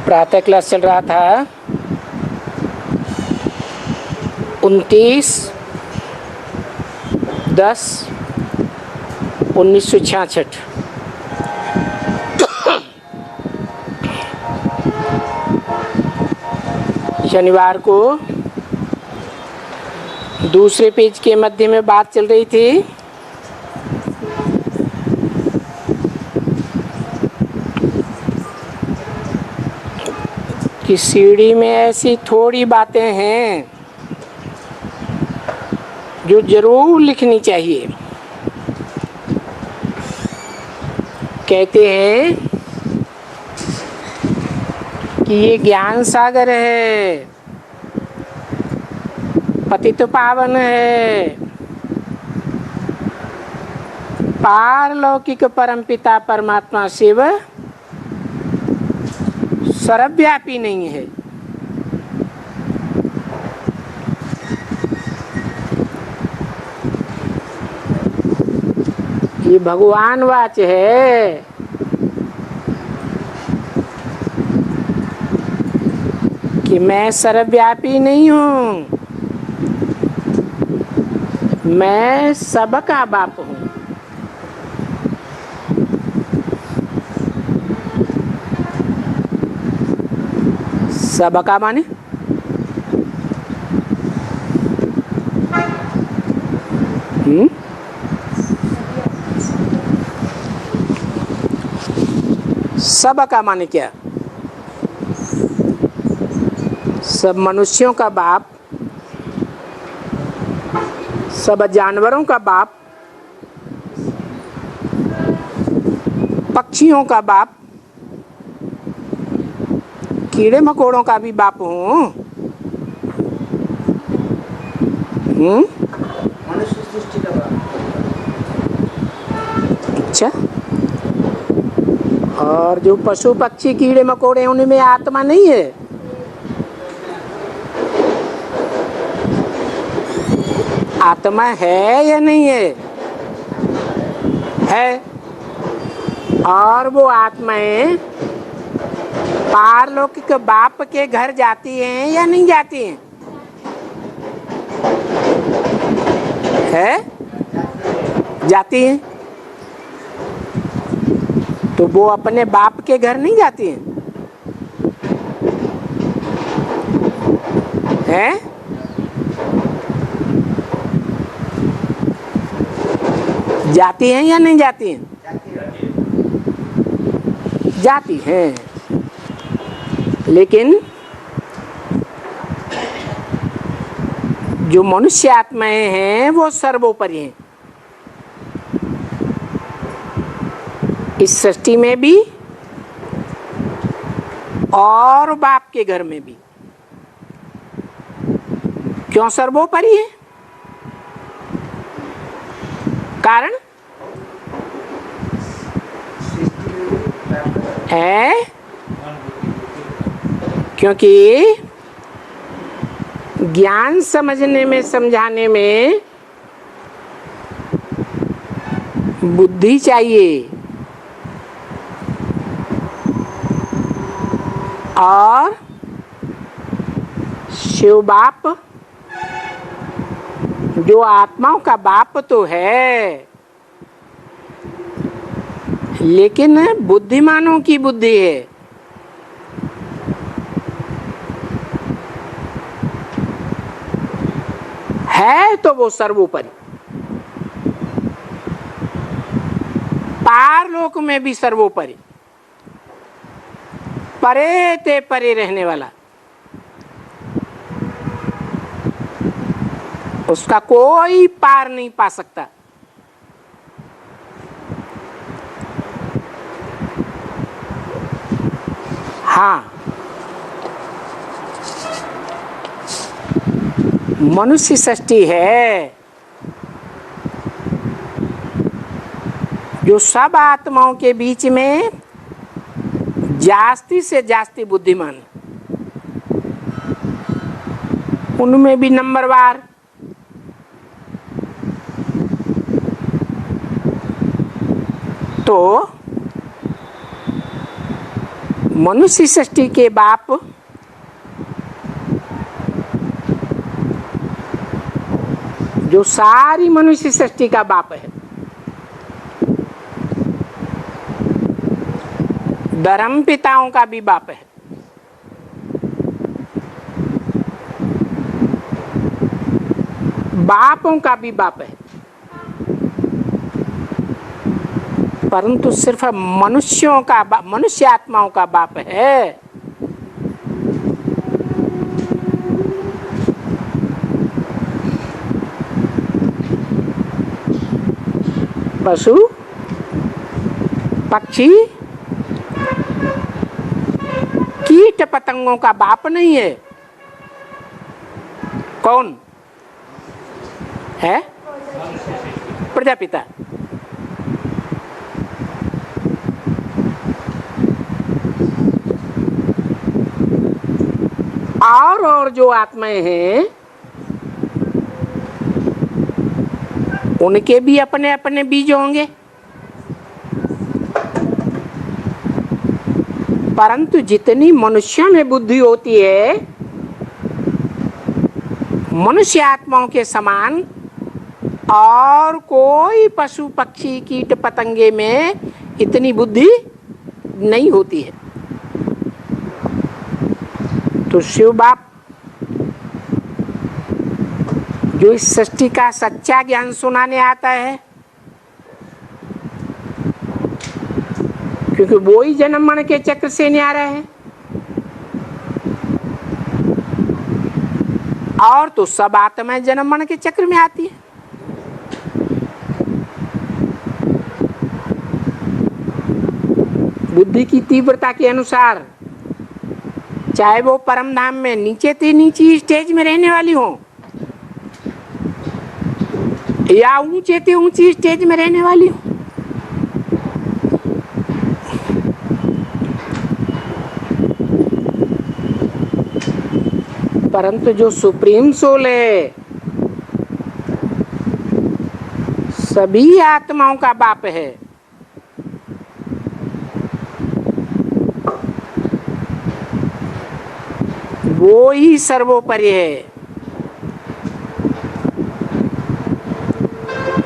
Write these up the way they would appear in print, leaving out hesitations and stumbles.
प्रातः क्लास चल रहा था 29/10/1966। शनिवार को दूसरे पेज के मध्य में बात चल रही थी कि सीढ़ी में ऐसी थोड़ी बातें हैं जो जरूर लिखनी चाहिए। कहते हैं कि ये ज्ञान सागर है, पतित पावन है, पारलौकिक परमपिता परमात्मा शिव सर्वव्यापी नहीं है। ये भगवान वाच है। कि मैं सर्वव्यापी नहीं हूँ, मैं सबका बाप हूँ। सबका माने सबका माने क्या? सब मनुष्यों का बाप, सब जानवरों का बाप, पक्षियों का बाप, कीड़े मकोड़ों का भी बाप हूँ। मनुष्य सृष्टि का बाप। अच्छा, और जो पशु पक्षी कीड़े मकोड़े उनमें आत्मा नहीं है? आत्मा है या नहीं है? है। और वो आत्माएं पारलौकिक बाप के घर जाती हैं या नहीं जाती हैं? है? जाती हैं। तो वो अपने बाप के घर नहीं जाती हैं? हैं? जाती हैं या नहीं जाती हैं? जाती हैं। लेकिन जो मनुष्य आत्माएं हैं वो सर्वोपरि हैं। इस सृष्टि में भी और बाप के घर में भी। क्यों सर्वोपरि है? कारण है क्योंकि ज्ञान समझने में, समझाने में बुद्धि चाहिए और शिव बाप जो आत्माओं का बाप तो है, लेकिन बुद्धिमानों की बुद्धि है तो वो सर्वोपरि, पारलोक में भी सर्वोपरि, परे ते परे रहने वाला। उसका कोई पार नहीं पा सकता। हाँ, मनुष्य सृष्टि है जो सब आत्माओं के बीच में जास्ती से जास्ती बुद्धिमान, उनमें भी नंबरवार। तो मनुष्य सृष्टि के बाप जो सारी मनुष्य सृष्टि का बाप है, धर्म पिताओं का भी बाप है, बापों का भी बाप है, परंतु सिर्फ मनुष्यों का मनुष्य आत्माओं का बाप है। पशु पक्षी कीट पतंगों का बाप नहीं है। कौन है? प्रजापिता। और जो आत्माएं हैं उनके भी अपने अपने बीज होंगे, परंतु जितनी मनुष्यों में बुद्धि होती है, मनुष्य आत्माओं के समान और कोई पशु पक्षी कीट पतंगे में इतनी बुद्धि नहीं होती है। तो शिव बाप जो इस सृष्टि का सच्चा ज्ञान सुनाने आता है, क्योंकि वो ही जन्म मरण के चक्र से न्यारा है, और तो सब आत्माएं जन्म मरण के चक्र में आती है। बुद्धि की तीव्रता के अनुसार, चाहे वो परम धाम में नीचे से नीची स्टेज में रहने वाली हो या ऊंचे से ऊंची स्टेज में रहने वाली हो, परंतु जो सुप्रीम सोल है सभी आत्माओं का बाप है। वो ही सर्वोपरि है।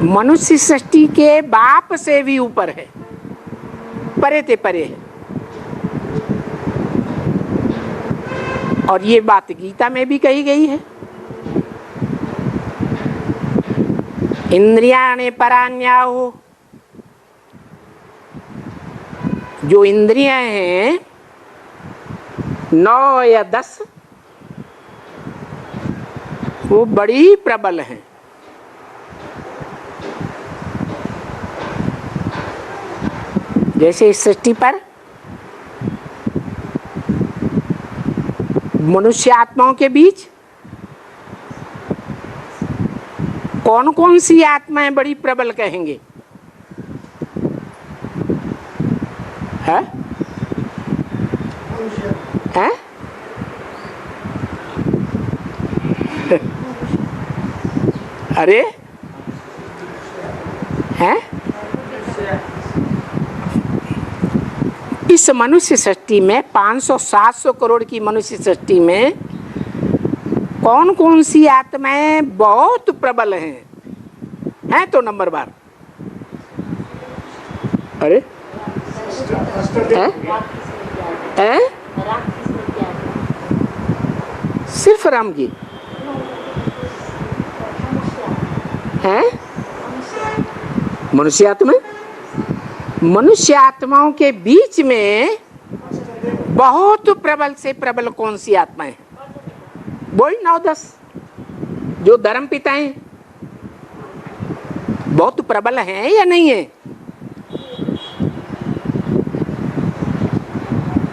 मनुष्य सृष्टि के बाप से भी ऊपर है, परे ते परे है। और ये बात गीता में भी कही गई है, इंद्रियाणि पराण्याहुः। जो इंद्रियां हैं 9 या 10 वो बड़ी प्रबल हैं। जैसे इस सृष्टि पर मनुष्य आत्माओं के बीच कौन कौन सी आत्माएं बड़ी प्रबल कहेंगे? है? है? अरे हैं? इस मनुष्य सृष्टि में 500-700 करोड़ की मनुष्य सृष्टि में कौन कौन सी आत्माएं बहुत प्रबल हैं तो नंबर बार। अरे हैं? सिर्फ राम की हैं? मनुष्य आत्मा, मनुष्य आत्माओं के बीच में बहुत प्रबल से प्रबल कौन सी आत्मा है? वही 9-10 जो धर्म पिता हैं। बहुत प्रबल हैं या नहीं है?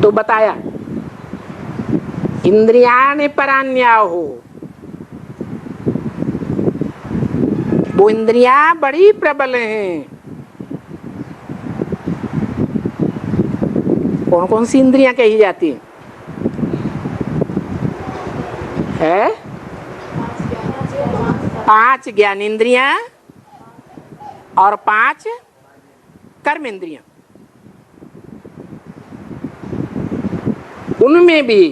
तो बताया इंद्रियाणि पराण्याहुः। वो इंद्रियां बड़ी प्रबल हैं। कौन कौन सी इंद्रियां कही जाती है? 5 ज्ञान इंद्रियां और 5 कर्म इंद्रियां। उनमें भी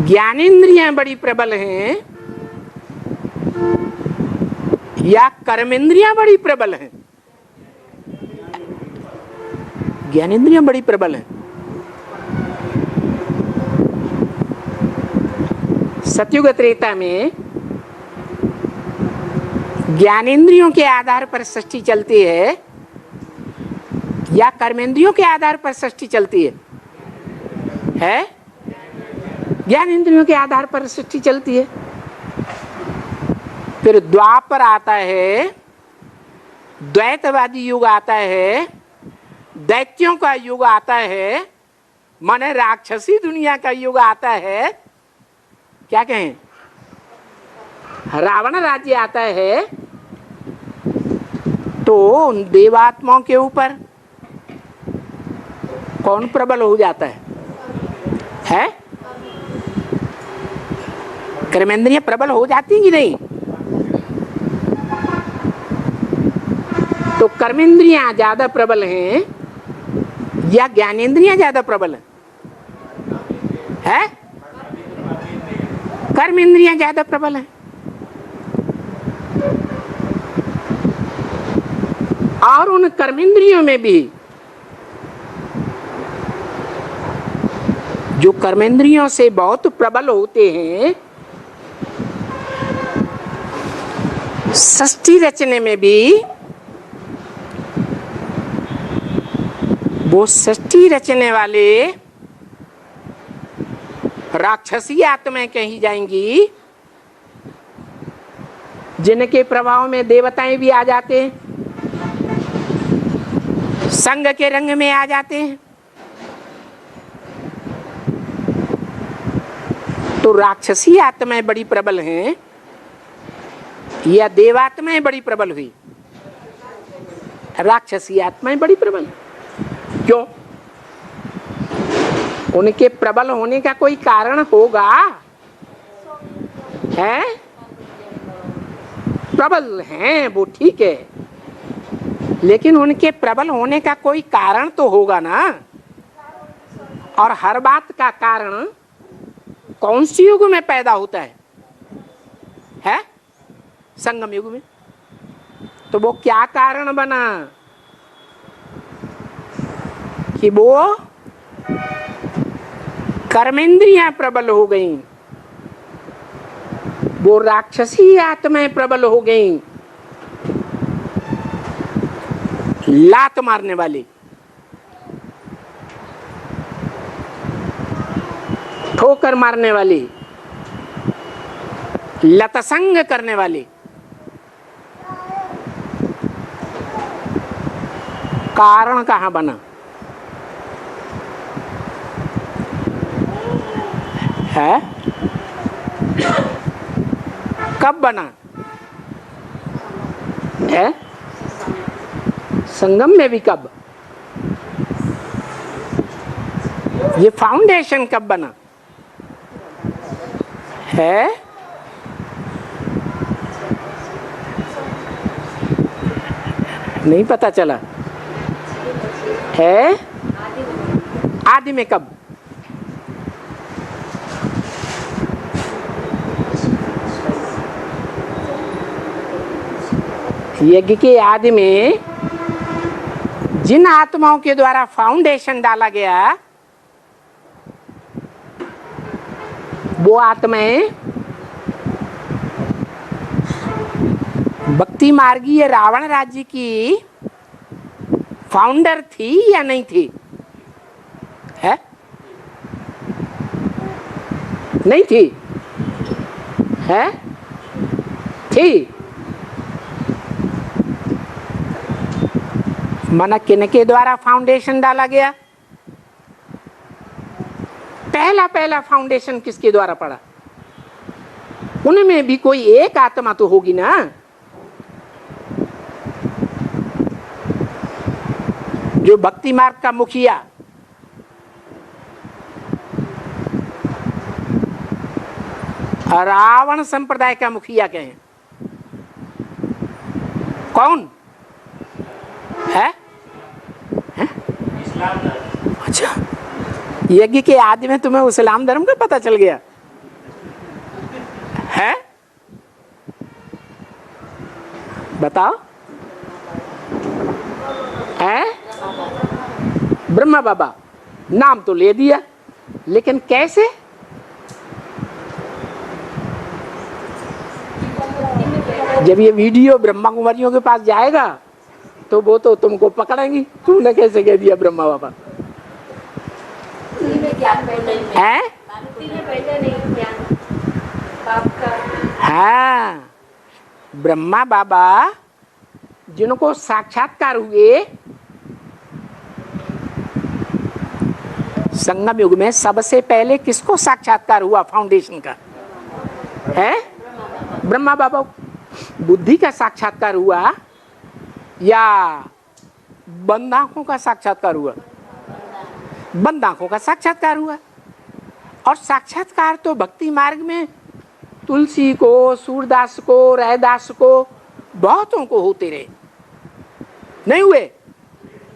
ज्ञानेंद्रियां बड़ी प्रबल हैं या कर्मेंद्रियां बड़ी प्रबल हैं? ज्ञानेंद्रियां बड़ी प्रबल हैं। सतयुग त्रेता में ज्ञानेंद्रियों के आधार पर सृष्टि चलती है या कर्मेंद्रियों के आधार पर सृष्टि चलती है? ज्ञानेंद्रियों के आधार पर सृष्टि चलती है। फिर द्वापर आता है, द्वैतवादी युग आता है, दैत्यों का युग आता है, माने राक्षसी दुनिया का युग आता है। क्या कहें, रावण राज्य आता है। तो उन देवात्माओं के ऊपर कौन प्रबल हो जाता है? कर्मेंद्रियां प्रबल हो जाती कि नहीं? तो कर्मेंद्रियां ज्यादा प्रबल हैं या ज्ञानेंद्रियां ज्यादा प्रबल है? कर्मेंद्रियां ज्यादा प्रबल हैं। और उन कर्मेंद्रियों में भी जो कर्मेंद्रियों से बहुत प्रबल होते हैं, सृष्टि रचने में भी वो सृष्टि रचने वाले राक्षसी आत्माएं कही जाएंगी, जिनके प्रभाव में देवताएं भी आ जाते हैं, संग के रंग में आ जाते हैं। तो राक्षसी आत्माएं बड़ी प्रबल हैं या देवात्माएं बड़ी प्रबल हुई? राक्षसी आत्माएं बड़ी प्रबल। क्यों? उनके प्रबल होने का कोई कारण होगा? है प्रबल हैं वो, ठीक है, लेकिन उनके प्रबल होने का कोई कारण तो होगा ना। और हर बात का कारण कौन सी युग में पैदा होता है? संगम युग में। तो वो क्या कारण बना कि वो कर्मेंद्रियां प्रबल हो गईं, वो राक्षसी आत्माएं प्रबल हो गईं, लात मारने वाली, ठोकर मारने वाली, लतसंग करने वाली। कारण कहां बना है? कब बना है? संगम में भी कब? ये फाउंडेशन कब बना है? नहीं पता चला है? आदि में कब? यज्ञ के आदि में जिन आत्माओं के द्वारा फाउंडेशन डाला गया, वो आत्माएं भक्ति मार्गीय रावण राज्य की फाउंडर थी या नहीं थी? है? नहीं थी? है? थी। माना किनके द्वारा फाउंडेशन डाला गया? पहला फाउंडेशन किसके द्वारा पड़ा? उनमें भी कोई एक आत्मा तो होगी ना। जो भक्ति मार्ग का मुखिया, रावण संप्रदाय का मुखिया कहें, कौन है? अच्छा, यज्ञ के आदि में तुम्हें इस्लाम धर्म का पता चल गया है? बताओ। है ब्रह्मा बाबा नाम तो ले दिया, लेकिन कैसे? जब ये वीडियो ब्रह्मा कुमारियों के पास जाएगा तो वो तो तुमको पकड़ेंगी, तुमने कैसे कह दिया ब्रह्मा बाबा है? हाँ, ब्रह्मा बाबा जिनको साक्षात्कार हुए संगम युग में, सबसे पहले किसको साक्षात्कार हुआ फाउंडेशन का? है ब्रह्मा बाबा। बुद्धि का साक्षात्कार हुआ या बंद आंखों का साक्षात्कार हुआ? बंद आंखों का साक्षात्कार हुआ। और साक्षात्कार तो भक्ति मार्ग में तुलसी को, सूरदास को, रैदास को, बहुतों को होते रहे। नहीं हुए?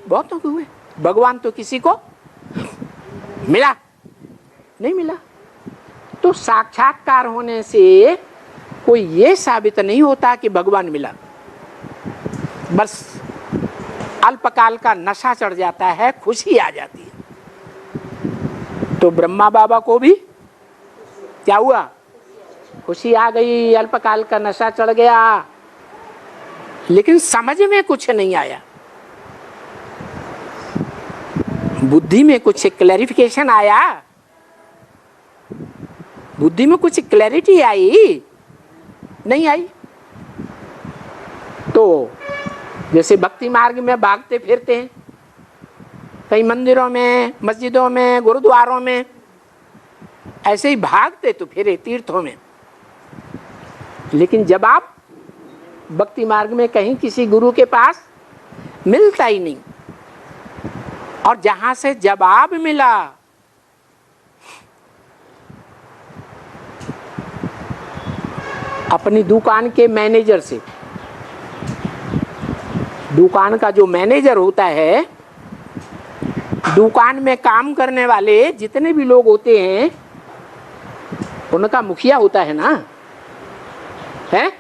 बहुतों को हुए। भगवान तो किसी को मिला नहीं मिला। तो साक्षात्कार होने से कोई ये साबित नहीं होता कि भगवान मिला। बस अल्पकाल का नशा चढ़ जाता है, खुशी आ जाती है। तो ब्रह्मा बाबा को भी क्या हुआ? खुशी आ गई, अल्पकाल का नशा चढ़ गया, लेकिन समझ में कुछ नहीं आया, बुद्धि में कुछ क्लैरिफिकेशन आया, बुद्धि में कुछ क्लैरिटी आई नहीं आई। तो जैसे भक्ति मार्ग में भागते फिरते हैं, कई मंदिरों में, मस्जिदों में, गुरुद्वारों में, ऐसे ही भागते तो फिरे तीर्थों में। लेकिन जब आप भक्ति मार्ग में कहीं किसी गुरु के पास, मिलता ही नहीं। और जहां से जवाब मिला, अपनी दुकान के मैनेजर से। दुकान का जो मैनेजर होता है, दुकान में काम करने वाले जितने भी लोग होते हैं, उनका मुखिया होता है ना, है?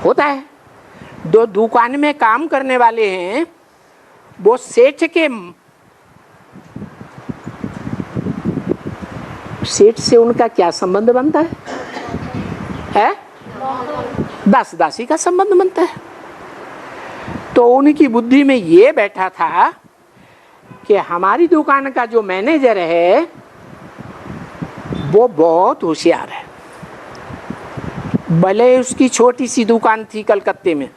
होता है। जो दुकान में काम करने वाले हैं, वो सेठ से उनका क्या संबंध बनता है? दास दासी का संबंध बनता है। तो उनकी बुद्धि में ये बैठा था कि हमारी दुकान का जो मैनेजर है वो बहुत होशियार है। भले उसकी छोटी सी दुकान थी कलकत्ते में,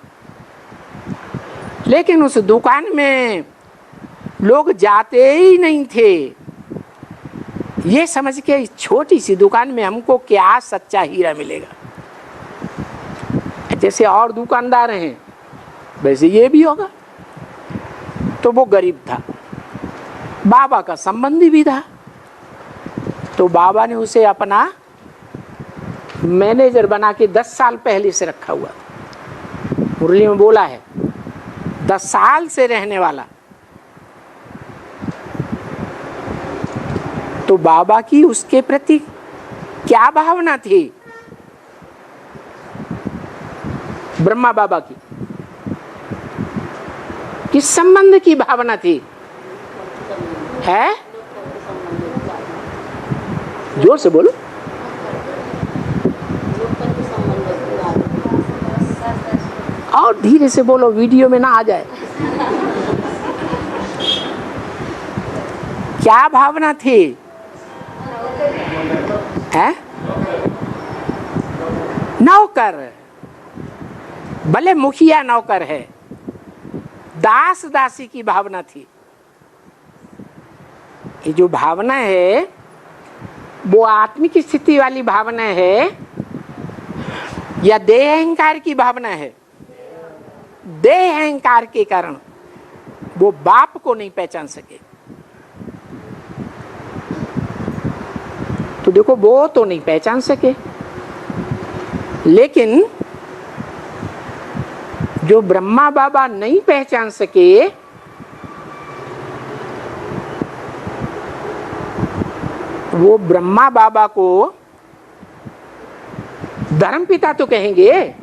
लेकिन उस दुकान में लोग जाते ही नहीं थे, ये समझ के छोटी सी दुकान में हमको क्या सच्चा हीरा मिलेगा। जैसे और दुकानदार हैं वैसे ये भी होगा। तो वो गरीब था, बाबा का संबंधी भी था, तो बाबा ने उसे अपना मैनेजर बना के 10 साल पहले से रखा हुआ। मुरली में बोला है 10 साल से रहने वाला। तो बाबा की उसके प्रति क्या भावना थी? ब्रह्मा बाबा की किस संबंध की भावना थी? है? जोर से बोलो। और धीरे से बोलो, वीडियो में ना आ जाए। क्या भावना थी? है? नौकर, भले मुखिया नौकर है, दास दासी की भावना थी। ये जो भावना है वो आत्मिक स्थिति वाली भावना है या देह अहंकार की भावना है? देह अहंकार के कारण वो बाप को नहीं पहचान सके। तो देखो, वो तो नहीं पहचान सके, लेकिन जो ब्रह्मा बाबा नहीं पहचान सके, वो ब्रह्मा बाबा को धर्म पिता तो कहेंगे,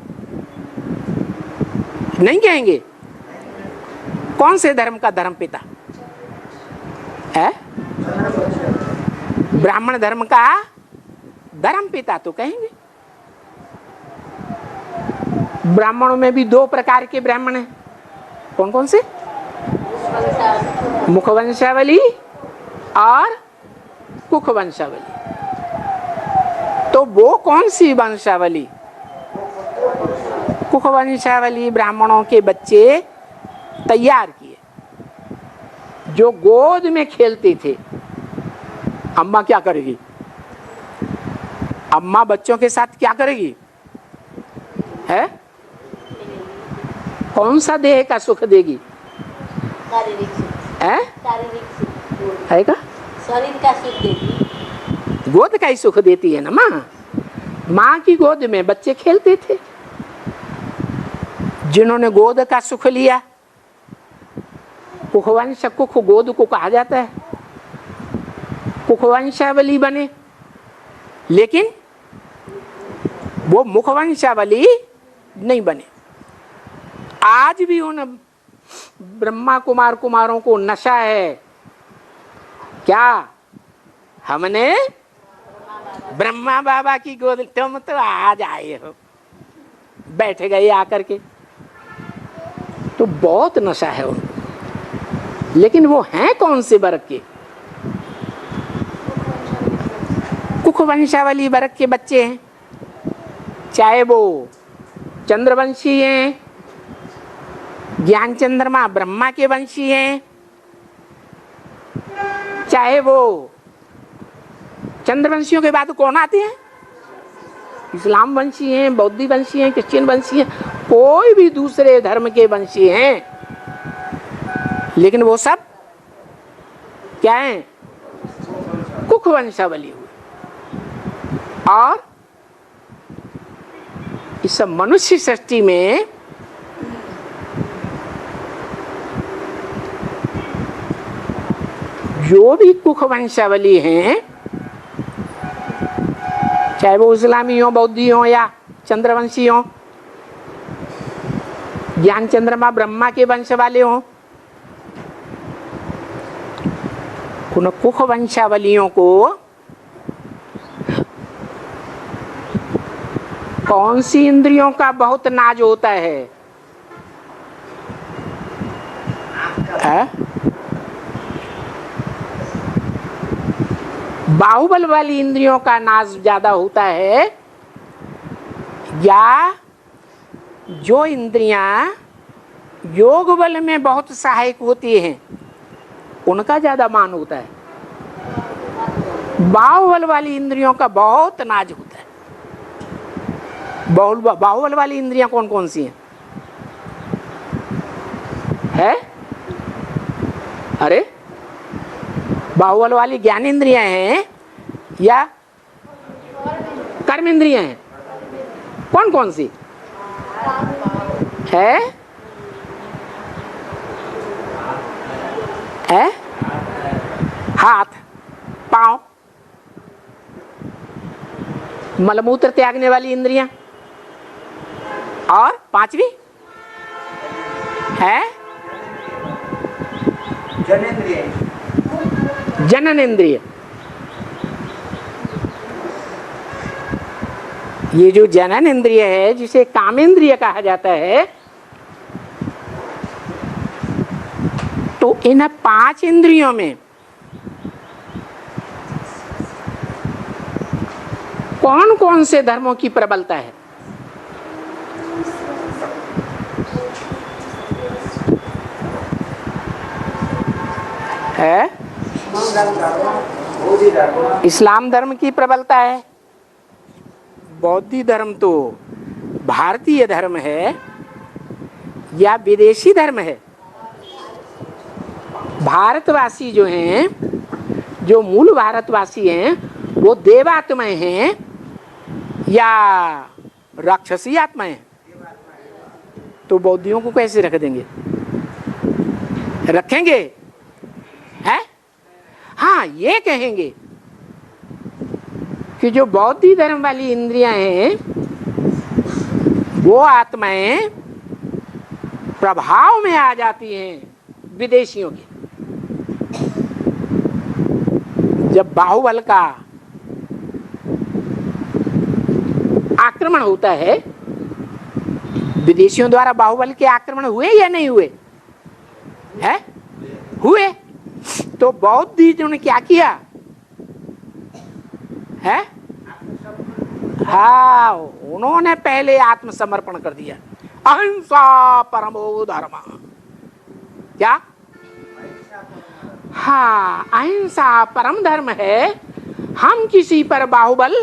नहीं कहेंगे? कौन से धर्म का धर्म पिता है? ब्राह्मण धर्म का धर्म पिता तो कहेंगे। ब्राह्मणों में भी दो प्रकार के ब्राह्मण हैं। कौन कौन से? मुखवंशावली और कुखवंशावली। तो वो कौन सी वंशावली? कुखवंशावली ब्राह्मणों के बच्चे तैयार किए, जो गोद में खेलते थे। अम्मा क्या करेगी? अम्मा बच्चों के साथ क्या करेगी? है? कौन सा देह का सुख देगी? है? है का? शरीर का सुख देगी। गोद का ही सुख देती है ना माँ। माँ की गोद में बच्चे खेलते थे। जिन्होंने गोद का सुख लिया, कुखवंश, कुख गोद को कहा जाता है, कुखवंशावली बने। लेकिन वो मुखवंशावली नहीं बने। आज भी उन ब्रह्मा कुमार कुमारों को नशा है क्या? हमने ब्रह्मा बाबा की गोद, तुम तो आज आए हो, बैठ गए आकर के, तो बहुत नशा है उनको। लेकिन वो हैं कौन से वर्ग के? कुखवंशावली वर्ग के बच्चे हैं। चाहे वो चंद्रवंशी हैं, ज्ञान चंद्रमा ब्रह्मा के वंशी हैं, चाहे वो चंद्रवंशियों के बाद कौन आते हैं? इस्लाम वंशी हैं, बौद्धी वंशी हैं, क्रिश्चियन वंशी हैं, कोई भी दूसरे धर्म के वंशी हैं, लेकिन वो सब क्या हैं? कुखवंशावली हुए। और इस मनुष्य सृष्टि में जो भी कुखवंशावली हैं, चाहे वो इस्लामी हो, बौद्धी हो या चंद्रवंशी हो, ज्ञान चंद्रमा ब्रह्मा के वंश वाले हो, उन कुखवंशावलियों को कौन सी इंद्रियों का बहुत नाज होता है? बाहुबल वाली इंद्रियों का नाज ज्यादा होता है, या जो इंद्रियां योग बल में बहुत सहायक होती हैं उनका ज्यादा मान होता है? बाहुबल वाली इंद्रियों का बहुत नाज होता है। बाहुबल वाली इंद्रियां कौन कौन सी हैं? है? अरे बाहुबल वाली ज्ञान इंद्रियां हैं या कर्म इंद्रियां हैं? कौन कौन सी है? है? हाथ, पांव, मलमूत्र त्यागने वाली इंद्रियां, और पांचवी है जनन इंद्रिय। ये जो जनन इंद्रिय है, जिसे कामेंद्रिय कहा जाता है, तो इन 5 इंद्रियों में कौन कौन से धर्मों की प्रबलता है? है? इस्लाम धर्म की प्रबलता है। बौद्धी धर्म तो भारतीय धर्म है या विदेशी धर्म है? भारतवासी जो हैं, जो मूल भारतवासी हैं, वो देवात्माएं हैं या राक्षसी आत्माएं हैं? तो बौद्धियों को कैसे रख देंगे? रखेंगे? है? हाँ, ये कहेंगे कि जो बौद्धी धर्म वाली इंद्रियां हैं वो आत्माएं प्रभाव में आ जाती हैं विदेशियों के। जब बाहुबल का आक्रमण होता है, विदेशियों द्वारा बाहुबल के आक्रमण हुए या नहीं हुए? है हुए। तो बौद्धिजों ने क्या किया है? हाँ, उन्होंने पहले आत्मसमर्पण कर दिया। अहिंसा परमो धर्म। क्या? हाँ, अहिंसा परम धर्म है, हम किसी पर बाहुबल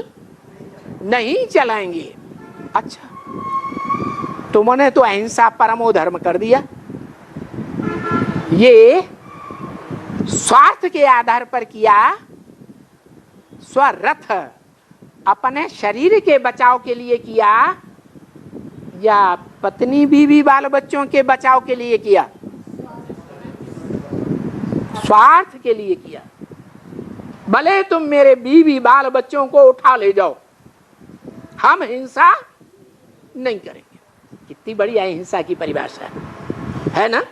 नहीं चलाएंगे। अच्छा, तुमने तो अहिंसा परमो धर्म कर दिया। ये स्वार्थ के आधार पर किया, स्वरथ अपने शरीर के बचाव के लिए किया या पत्नी बीवी बाल बच्चों के बचाव के लिए किया? स्वार्थ के लिए किया। भले तुम मेरे बीवी बाल बच्चों को उठा ले जाओ, हम हिंसा नहीं करेंगे। कितनी बड़ी अहिंसा की परिभाषा है ना?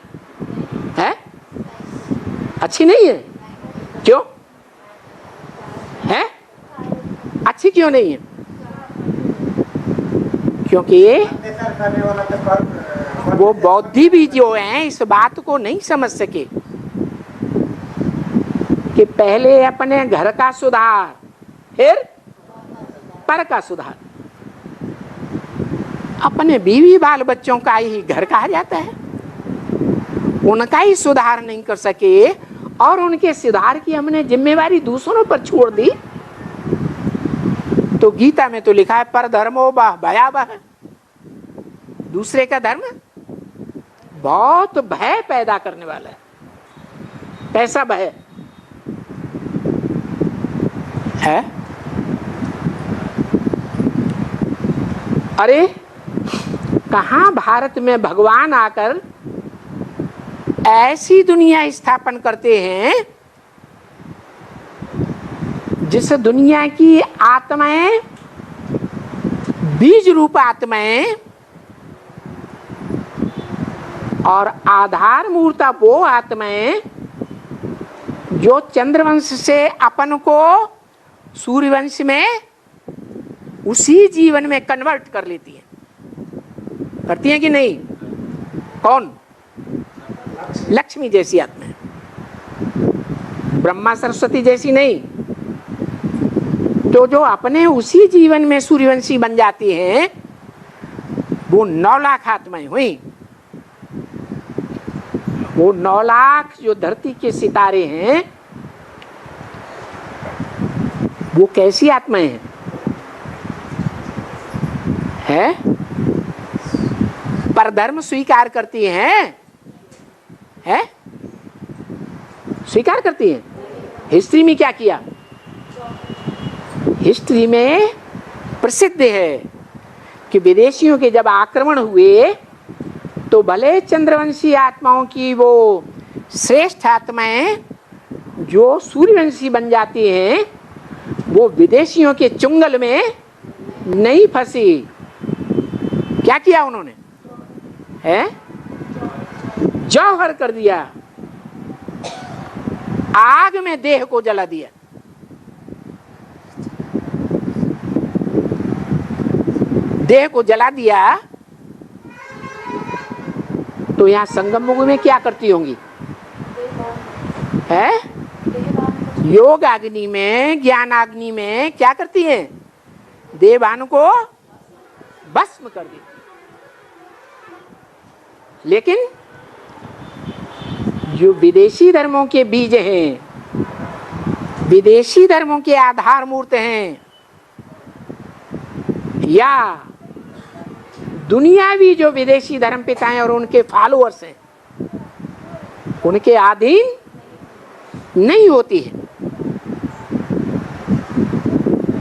है? अच्छी नहीं है? क्यों है? अच्छी क्यों नहीं है? क्योंकि वो बौद्धि भी जो हैं इस बात को नहीं समझ सके कि पहले अपने घर का सुधार, फिर पर का सुधार। अपने बीवी बाल बच्चों का ही घर कहा जाता है, उनका ही सुधार नहीं कर सके और उनके सुधार की हमने जिम्मेवारी दूसरों पर छोड़ दी। तो गीता में तो लिखा है पर धर्मो भयावह। दूसरे का धर्म बहुत भय पैदा करने वाला है। कैसा भय है? अरे कहां भारत में भगवान आकर ऐसी दुनिया स्थापन करते हैं जिस दुनिया की आत्माएं, बीज रूप आत्माएं और आधार मूर्ता वो आत्माएं जो चंद्रवंश से अपन को सूर्यवंश में उसी जीवन में कन्वर्ट कर लेती है। करती है कि नहीं? कौन? लक्ष्मी जैसी आत्मा, ब्रह्मा सरस्वती जैसी नहीं। तो जो अपने उसी जीवन में सूर्यवंशी बन जाती हैं वो 9 लाख आत्माएं हुई। वो 9 लाख जो धरती के सितारे हैं वो कैसी आत्माएं हैं? है? परधर्म स्वीकार करती हैं, है? स्वीकार करती हैं। हिस्ट्री में क्या किया? हिस्ट्री में प्रसिद्ध है कि विदेशियों के जब आक्रमण हुए तो भले चंद्रवंशी आत्माओं की वो श्रेष्ठ आत्माएं जो सूर्यवंशी बन जाती हैं वो विदेशियों के चुंगल में नहीं फंसी। क्या किया उन्होंने? है? जौहर कर दिया, आग में देह को जला दिया। देह को जला दिया तो यहां संगम युग में क्या करती होंगी? है? योग अग्नि में, ज्ञान अग्नि में क्या करती हैं? देवान को भस्म कर दी। लेकिन जो विदेशी धर्मों के बीज हैं, विदेशी धर्मों के आधार मूर्त हैं, या दुनियावी जो विदेशी धर्म पिता हैं और उनके फॉलोअर्स हैं, उनके अधीन नहीं होती है।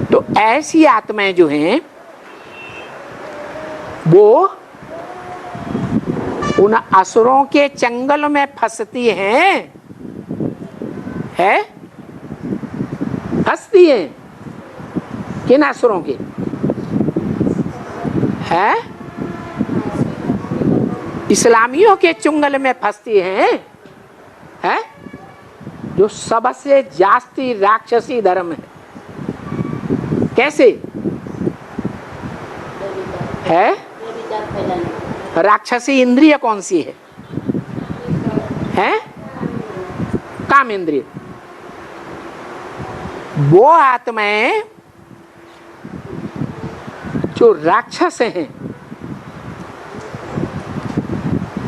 तो ऐसी आत्माएं जो हैं वो उन असुरों के चंगल में फंसती हैं, है? फंसती हैं। किन असुरों के है? इस्लामियों के चुंगल में फंसती है जो सबसे जास्ती राक्षसी धर्म है। कैसे है? विचार फैलाने। राक्षसी इंद्रिय कौन सी है? काम इंद्रिय। वो आत्माएं जो राक्षस हैं,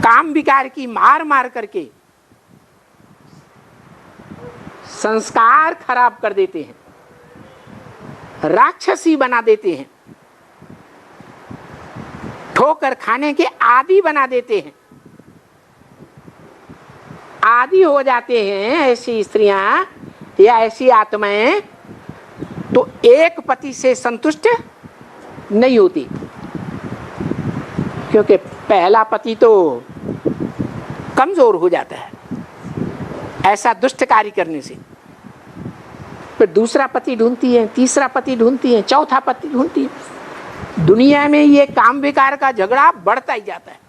काम विकार की मार मार करके संस्कार खराब कर देते हैं, राक्षसी बना देते हैं, ठोकर खाने के आदी बना देते हैं, आदी हो जाते हैं ऐसी स्त्रियां या ऐसी आत्माएं, तो एक पति से संतुष्ट नहीं होती, क्योंकि पहला पति तो कमजोर हो जाता है ऐसा दुष्ट कार्य करने से। फिर दूसरा पति ढूंढती है, तीसरा पति ढूंढती है, चौथा पति ढूंढती है। दुनिया में ये काम विकार का झगड़ा बढ़ता ही जाता है।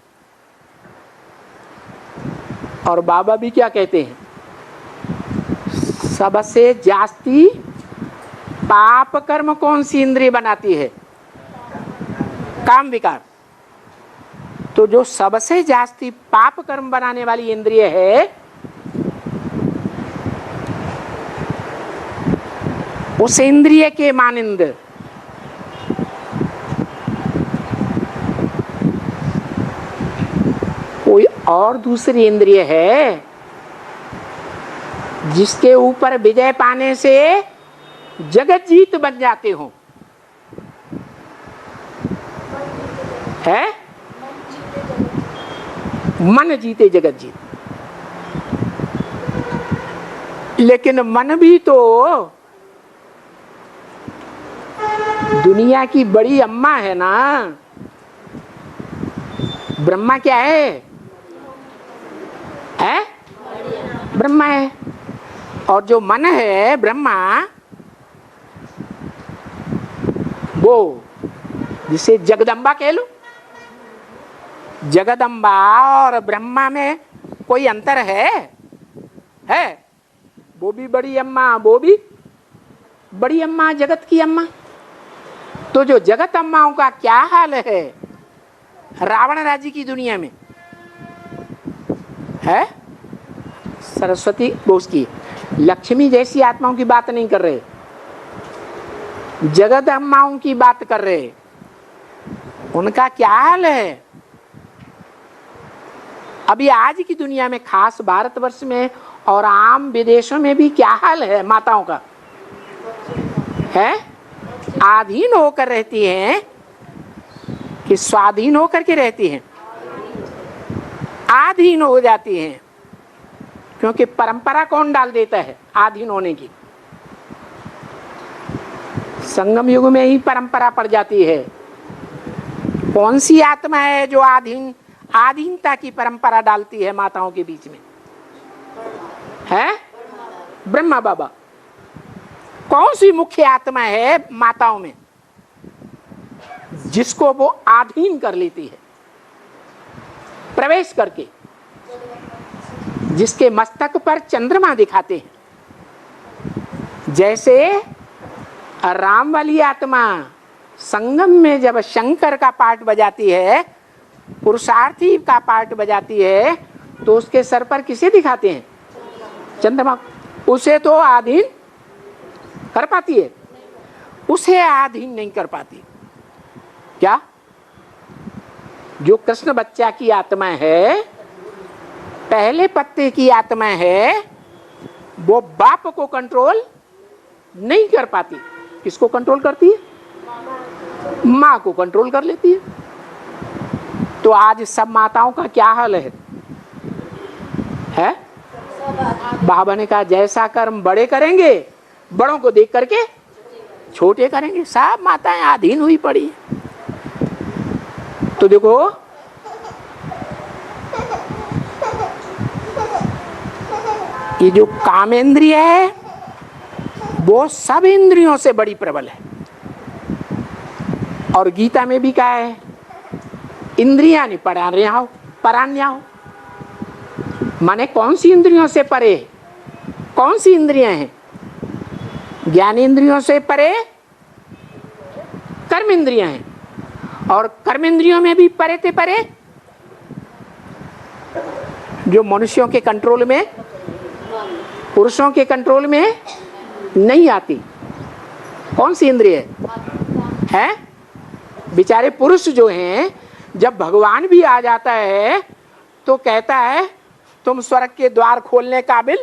और बाबा भी क्या कहते हैं? सबसे जास्ती पाप कर्म कौन सी इंद्रिय बनाती है? काम विकार। तो जो सबसे जास्ती पाप कर्म बनाने वाली इंद्रिय है, उस इंद्रिय के मानिंद कोई और दूसरी इंद्रिय है जिसके ऊपर विजय पाने से जगत जीत बन जाते हो? है? मन जीते जगत जीत। लेकिन मन भी तो दुनिया की बड़ी अम्मा है ना। ब्रह्मा क्या है? ब्रह्मा है। और जो मन है ब्रह्मा, वो जिसे जगदम्बा कह लो, जगदम्बा और ब्रह्मा में कोई अंतर है? वो भी बड़ी अम्मा, वो भी बड़ी अम्मा, जगत की अम्मा। तो जो जगत अम्माओं का क्या हाल है रावण राज्य की दुनिया में है? सरस्वती बोस की लक्ष्मी जैसी आत्माओं की बात नहीं कर रहे, जगत अम्माओं की बात कर रहे। उनका क्या हाल है? अभी आज की दुनिया में, खास भारतवर्ष में और आम विदेशों में भी क्या हाल है माताओं का? है? आधीन होकर रहती हैं कि स्वाधीन होकर के रहती हैं? आधीन हो जाती हैं, क्योंकि परंपरा कौन डाल देता है आधीन होने की? संगम युग में ही परंपरा पड़ जाती है। कौन सी आत्मा है जो आधीनता की परंपरा डालती है माताओं के बीच में? है? ब्रह्मा बाबा। कौन सी मुख्य आत्मा है माताओं में जिसको वो आधीन कर लेती है प्रवेश करके? जिसके मस्तक पर चंद्रमा दिखाते हैं। जैसे राम वाली आत्मा संगम में जब शंकर का पाठ बजाती है, पुरुषार्थी का पाठ बजाती है, तो उसके सर पर किसे दिखाते हैं? चंद्रमा। उसे तो आधीन कर पाती है? उसे आधीन नहीं कर पाती। क्या? जो कृष्ण बच्चा की आत्मा है, पहले पत्ते की आत्मा है, वो बाप को कंट्रोल नहीं कर पाती। किसको कंट्रोल करती है? माँ को कंट्रोल कर लेती है। तो आज सब माताओं का क्या हाल है? बाबा ने कहा जैसा कर्म बड़े करेंगे, बड़ों को देख करके छोटे करेंगे। सब माताएं आधीन हुई पड़ी। तो देखो, ये जो कामेंद्रिय है वो सब इंद्रियों से बड़ी प्रबल है। और गीता में भी कहा है इंद्रियां नहीं परान्याहो। माने कौन सी इंद्रियों से परे? कौन सी इंद्रियां हैं? ज्ञान इंद्रियों से परे कर्म इंद्रियां हैं, और कर्म इंद्रियों में भी परे ते परे जो मनुष्यों के कंट्रोल में, पुरुषों के कंट्रोल में नहीं आती। कौन सी इंद्रिय है? बेचारे पुरुष जो हैं, जब भगवान भी आ जाता है तो कहता है तुम स्वर्ग के द्वार खोलने काबिल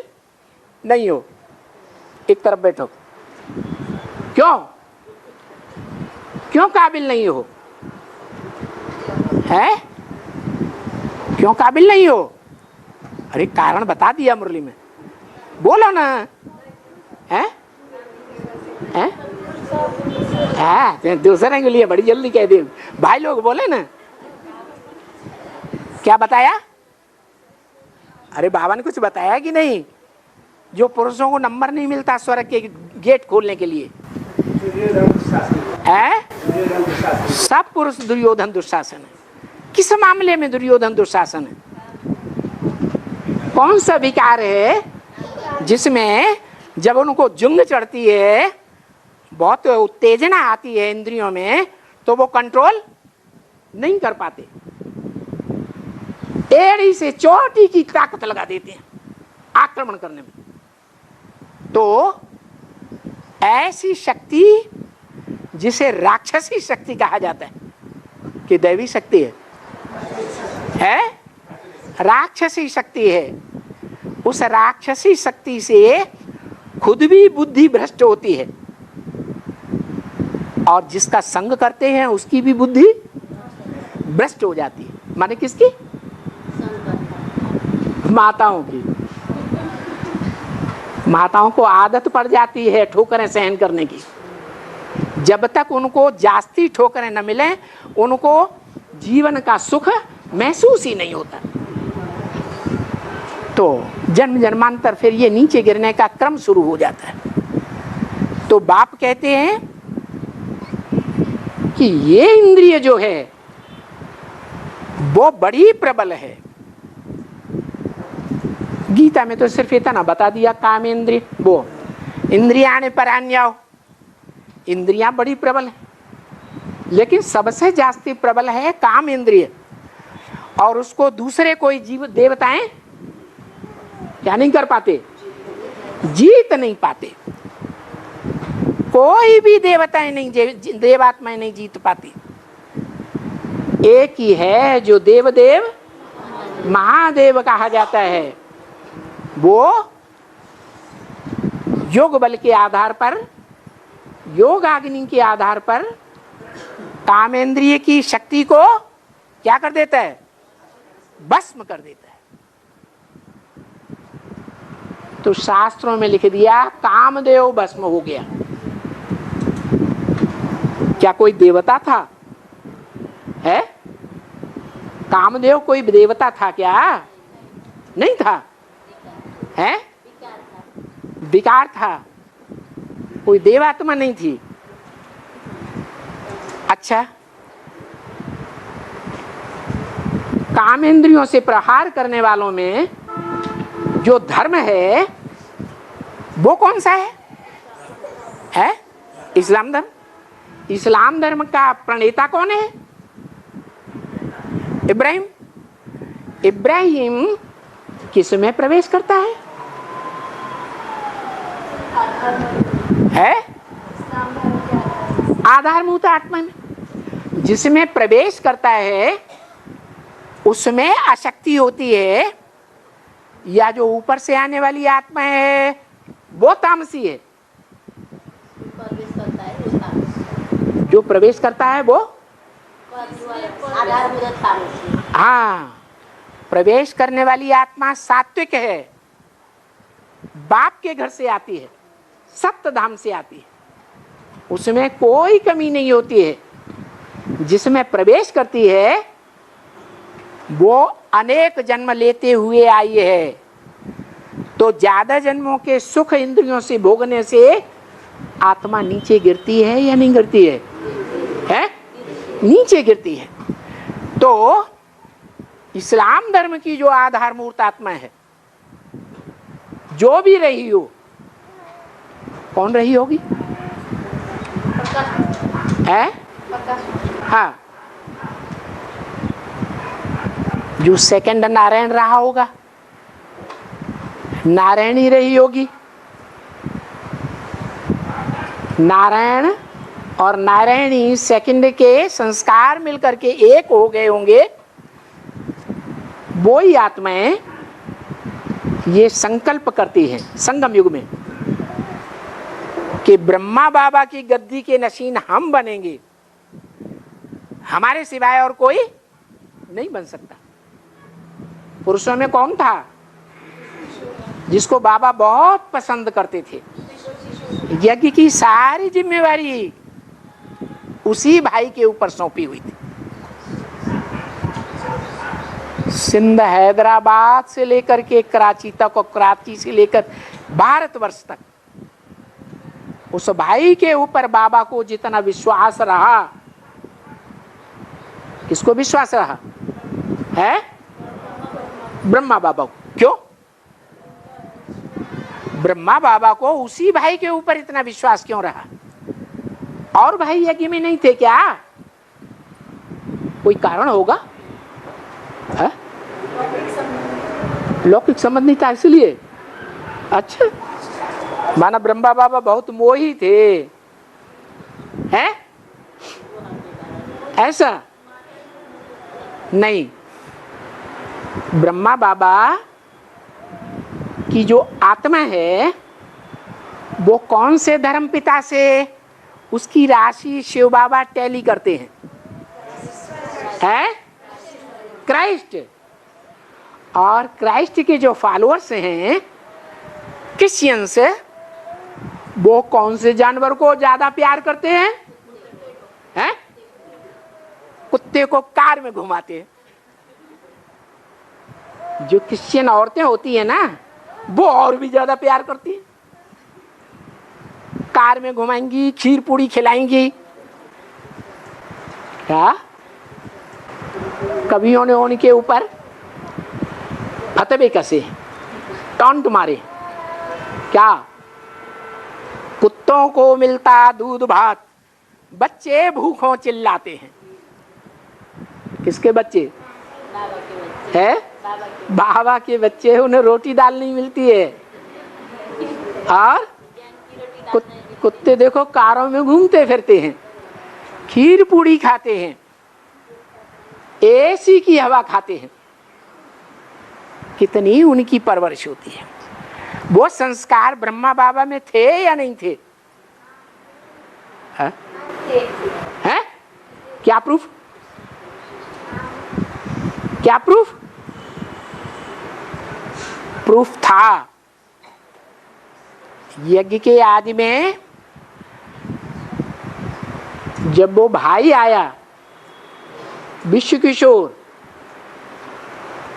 नहीं हो, एक तरफ बैठो। क्यों? क्यों काबिल नहीं हो? है? क्यों काबिल नहीं हो? अरे कारण बता दिया मुरली में, बोलो ना। है? है? दूसरे के लिए बड़ी जल्दी कह दे भाई लोग, बोले ना। क्या बताया? अरे बाबा ने कुछ बताया कि नहीं? जो पुरुषों को नंबर नहीं मिलता स्वर्ग के गेट खोलने के लिए, है? सब पुरुष दुर्योधन दुशासन है। किस मामले में दुर्योधन दुशासन है? कौन सा विकार है जिसमें जब उनको जुंग चढ़ती है, बहुत उत्तेजना आती है इंद्रियों में, तो वो कंट्रोल नहीं कर पाते, एड़ी से चोटी की ताकत लगा देते हैं आक्रमण करने में। तो ऐसी शक्ति जिसे राक्षसी शक्ति कहा जाता है कि दैवी शक्ति है? राक्षसी शक्ति है। उस राक्षसी शक्ति से खुद भी बुद्धि भ्रष्ट होती है, और जिसका संग करते हैं उसकी भी बुद्धि भ्रष्ट हो जाती है। माने किसकी? माताओं की। माताओं को आदत पड़ जाती है ठोकरें सहन करने की। जब तक उनको जास्ती ठोकरें न मिले, उनको जीवन का सुख महसूस ही नहीं होता। तो जन्म जन्मांतर फिर ये नीचे गिरने का क्रम शुरू हो जाता है। तो बाप कहते हैं कि ये इंद्रिय जो है वो बड़ी प्रबल है। गीता में तो सिर्फ इतना बता दिया, काम इंद्रिय, वो इंद्रियां परान्याहो। इंद्रियां बड़ी प्रबल है, लेकिन सबसे जास्ती प्रबल है काम इंद्रिय, और उसको दूसरे कोई जीव देवताएं क्या नहीं कर पाते? जीत नहीं पाते। कोई भी देवताएं नहीं, देवात्माएं नहीं जीत पाती। एक ही है जो देवदेव महादेव कहा जाता है। वो योग बल के आधार पर, योगाग्नि के आधार पर कामेंद्रिय की शक्ति को क्या कर देता है? भस्म कर देता है। तो शास्त्रों में लिख दिया कामदेव भस्म हो गया। क्या कोई देवता था? है? कामदेव कोई देवता था क्या? नहीं था। है? विकार था, कोई देवात्मा नहीं थी। अच्छा, कामेंद्रियों से प्रहार करने वालों में जो धर्म है वो कौन सा है? इस्लाम धर्म। इस्लाम धर्म का प्रणेता कौन है? इब्राहिम। इब्राहिम किस में प्रवेश करता है? आधारभूत आत्मा में। जिसमें प्रवेश करता है उसमें अशक्ति होती है, या जो ऊपर से आने वाली आत्मा है वो तामसी है। जो प्रवेश करता है वो हाँ, प्रवेश करने वाली आत्मा सात्विक है, बाप के घर से आती है, सप्त धाम से आती है, उसमें कोई कमी नहीं होती है। जिसमें प्रवेश करती है वो अनेक जन्म लेते हुए आई है। तो ज्यादा जन्मों के सुख इंद्रियों से भोगने से आत्मा नीचे गिरती है या नहीं गिरती है? नीचे गिरती है। तो इस्लाम धर्म की जो आधारभूत आत्मा है, जो भी रही हो, कौन रही होगी? है? हाँ, जो सेकंड नारायण रहा होगा, नारायण ही रही होगी। नारायण और नारायणी सेकंड के संस्कार मिलकर के एक हो गए होंगे। वो ही आत्माएं ये संकल्प करती हैं संगम युग में कि ब्रह्मा बाबा की गद्दी के नशीन हम बनेंगे, हमारे सिवाय और कोई नहीं बन सकता। पुरुषों में कौन था जिसको बाबा बहुत पसंद करते थे? यज्ञ की सारी जिम्मेवारी उसी भाई के ऊपर सौंपी हुई थी। सिंध हैदराबाद से लेकर के कराची तक और कराची से लेकर भारतवर्ष तक उस भाई के ऊपर बाबा को जितना विश्वास रहा, किसको विश्वास रहा है? ब्रह्मा बाबा को। क्यों? ब्रह्मा बाबा को उसी भाई के ऊपर इतना विश्वास क्यों रहा? और भाई यज्ञ में नहीं थे क्या? कोई कारण होगा? है? लौकिक संबंध नहीं था इसलिए। अच्छा, माना ब्रह्मा बाबा बहुत मोही थे, हैं? ऐसा नहीं। ब्रह्मा बाबा की जो आत्मा है वो कौन से धर्म पिता से, उसकी राशि शिव बाबा टैली करते हैं, है? क्राइस्ट। और क्राइस्ट के जो फॉलोअर्स हैं क्रिश्चियंस, वो कौन से जानवर को ज्यादा प्यार करते हैं? हैं? कुत्ते को कार में घुमाते हैं। जो क्रिश्चियन औरतें होती है ना, वो और भी ज्यादा प्यार करती हैं। कार में घुमाएंगी, खीर पूड़ी खिलाएंगी। क्या कवियों ने उनके ऊपर फतवे कसे, टॉन्ट मारे? क्या? कुत्तों को मिलता दूध भात, बच्चे भूखों चिल्लाते हैं। किसके बच्चे? है? बाबा के बच्चे। उन्हें रोटी दाल नहीं मिलती है। और कुत्ते देखो कारों में घूमते फिरते हैं, खीर पूड़ी खाते हैं, एसी की हवा खाते हैं। कितनी उनकी परवरिश होती है। वो संस्कार ब्रह्मा बाबा में थे या नहीं थे? हैं? क्या प्रूफ? क्या प्रूफ? प्रूफ था। यज्ञ के आदि में जब वो भाई आया विश्व किशोर,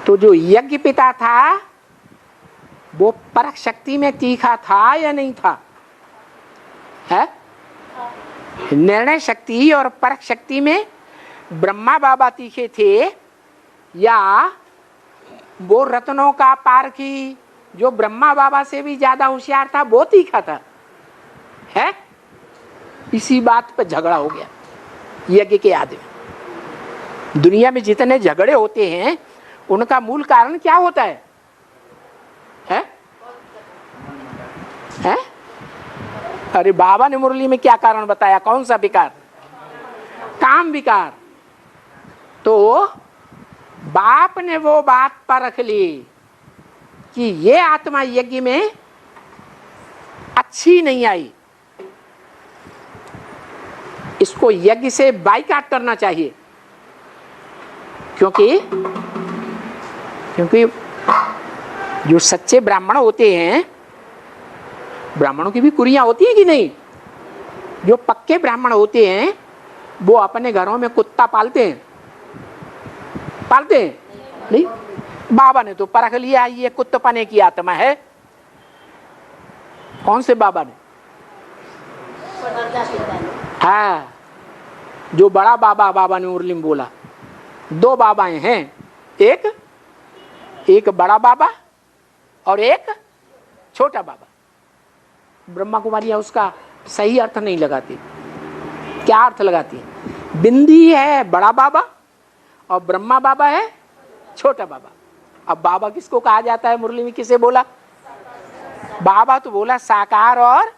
तो जो यज्ञ पिता था वो परख शक्ति में तीखा था या नहीं था? है? निर्णय शक्ति और परख शक्ति में ब्रह्मा बाबा तीखे थे, या वो रत्नों का पारखी जो ब्रह्मा बाबा से भी ज्यादा होशियार था वो तीखा था? है? इसी बात पर झगड़ा हो गया यज्ञ के आदमी। दुनिया में जितने झगड़े होते हैं उनका मूल कारण क्या होता है? है? है? अरे बाबा ने मुरली में क्या कारण बताया? कौन सा विकार? काम विकार। तो बाप ने वो बात पर रख ली कि ये आत्मा यज्ञ में अच्छी नहीं आई, इसको यज्ञ से बाइकाट करना चाहिए। क्योंकि जो सच्चे ब्राह्मण होते हैं, ब्राह्मणों की भी कुरियां होती है कि नहीं? जो पक्के ब्राह्मण होते हैं वो अपने घरों में कुत्ता पालते हैं? पालते हैं? नहीं। बाबा ने तो परख लिया ये कुत्तपने की आत्मा है। कौन से बाबा ने? हाँ, जो बड़ा बाबा बाबा ने मुरली में बोला, दो बाबाएं हैं, एक बड़ा बाबा और एक छोटा बाबा। ब्रह्मा कुमारियां उसका सही अर्थ नहीं लगाती। क्या अर्थ लगाती है? बिंदी है बड़ा बाबा और ब्रह्मा बाबा है छोटा बाबा। अब बाबा किसको कहा जाता है? मुरली में किसे बोला? बाबा तो बोला साकार और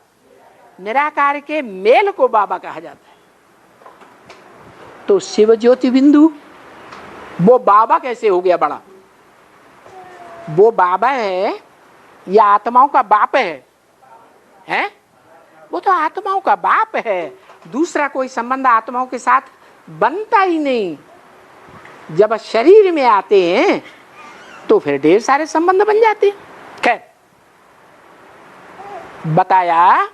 निराकार के मेल को बाबा कहा जाता है। तो शिव ज्योति बिंदु वो बाबा कैसे हो गया बड़ा? वो बाबा है या आत्माओं का बाप है? वो तो आत्माओं का बाप है। दूसरा कोई संबंध आत्माओं के साथ बनता ही नहीं। जब शरीर में आते हैं तो फिर ढेर सारे संबंध बन जाते हैं। खैर, बताया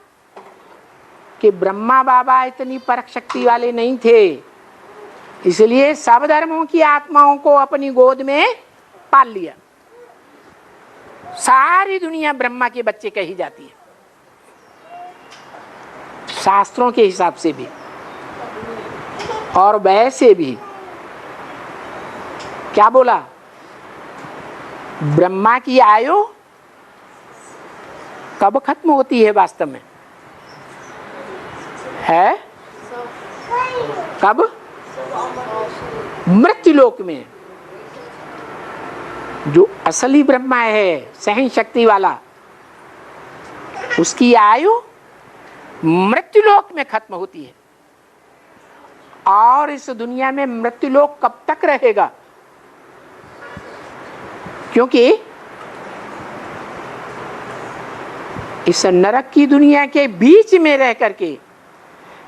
कि ब्रह्मा बाबा इतनी परख शक्ति वाले नहीं थे, इसलिए सब धर्मों की आत्माओं को अपनी गोद में पाल लिया। सारी दुनिया ब्रह्मा के बच्चे कही जाती है, शास्त्रों के हिसाब से भी और वैसे भी। क्या बोला? ब्रह्मा की आयु कब खत्म होती है वास्तव में? है कब? मृत्युलोक में। जो असली ब्रह्मा है सहन शक्ति वाला, उसकी आयु मृत्युलोक में खत्म होती है। और इस दुनिया में मृत्युलोक कब तक रहेगा? क्योंकि इस नरक की दुनिया के बीच में रह करके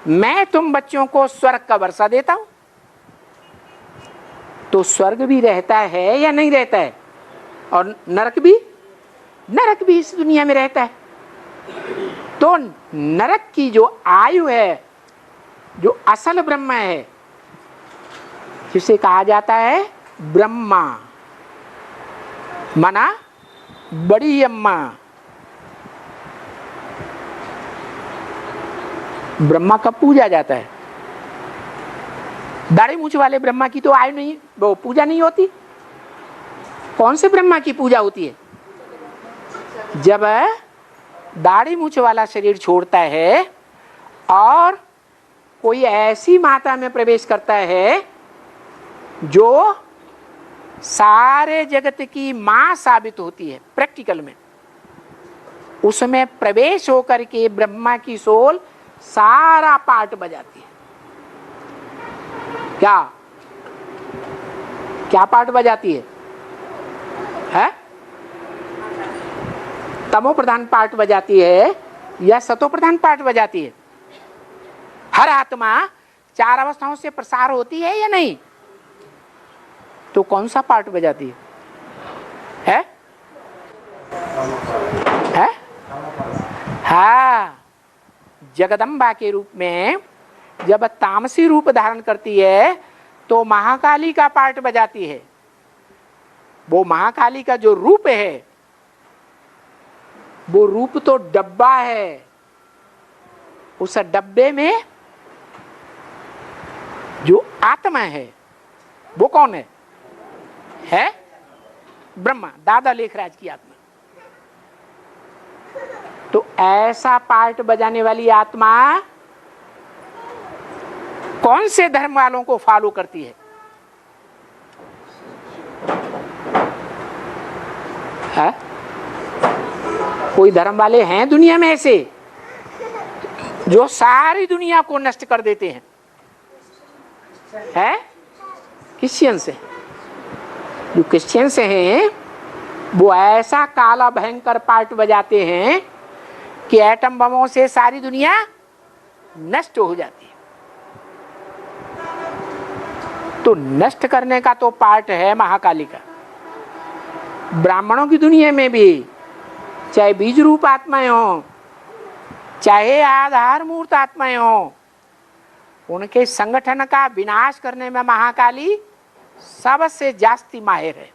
मैं तुम बच्चों को स्वर्ग का वर्षा देता हूं। तो स्वर्ग भी रहता है या नहीं रहता है? और नरक भी इस दुनिया में रहता है। तो नरक की जो आयु है, जो असल ब्रह्मा है, जिसे कहा जाता है ब्रह्मा, माना बड़ी अम्मा। ब्रह्मा कब पूजा जाता है? दाढ़ी मूछ वाले ब्रह्मा की तो आयु नहीं, वो पूजा नहीं होती। कौन से ब्रह्मा की पूजा होती है? जब दाढ़ी मूछ वाला शरीर छोड़ता है और कोई ऐसी माता में प्रवेश करता है जो सारे जगत की मां साबित होती है प्रैक्टिकल में। उसमें प्रवेश होकर के ब्रह्मा की सोल सारा पार्ट बजाती है। क्या पार्ट बजाती है? तमो प्रधान पार्ट बजाती है या सतो प्रधान पार्ट बजाती है? हर आत्मा चार अवस्थाओं से प्रसार होती है या नहीं? तो कौन सा पार्ट बजाती है? हाँ, जगदम्बा के रूप में जब तामसी रूप धारण करती है तो महाकाली का पार्ट बजाती है। वो महाकाली का जो रूप है, वो रूप तो डब्बा है। उस डब्बे में जो आत्मा है वो कौन है? ब्रह्मा, दादा लेखराज की आत्मा। तो ऐसा पार्ट बजाने वाली आत्मा कौन से धर्म वालों को फॉलो करती है? कोई धर्म वाले हैं दुनिया में ऐसे जो सारी दुनिया को नष्ट कर देते हैं? क्रिश्चियंस है। जो क्रिश्चियंस हैं वो ऐसा काला भयंकर पार्ट बजाते हैं कि एटम बमों से सारी दुनिया नष्ट हो जाती है। तो नष्ट करने का तो पार्ट है महाकाली का। ब्राह्मणों की दुनिया में भी चाहे बीज रूप आत्माएं हो, चाहे आधार मूर्त आत्माएं हो, उनके संगठन का विनाश करने में महाकाली सबसे जास्ती माहिर है।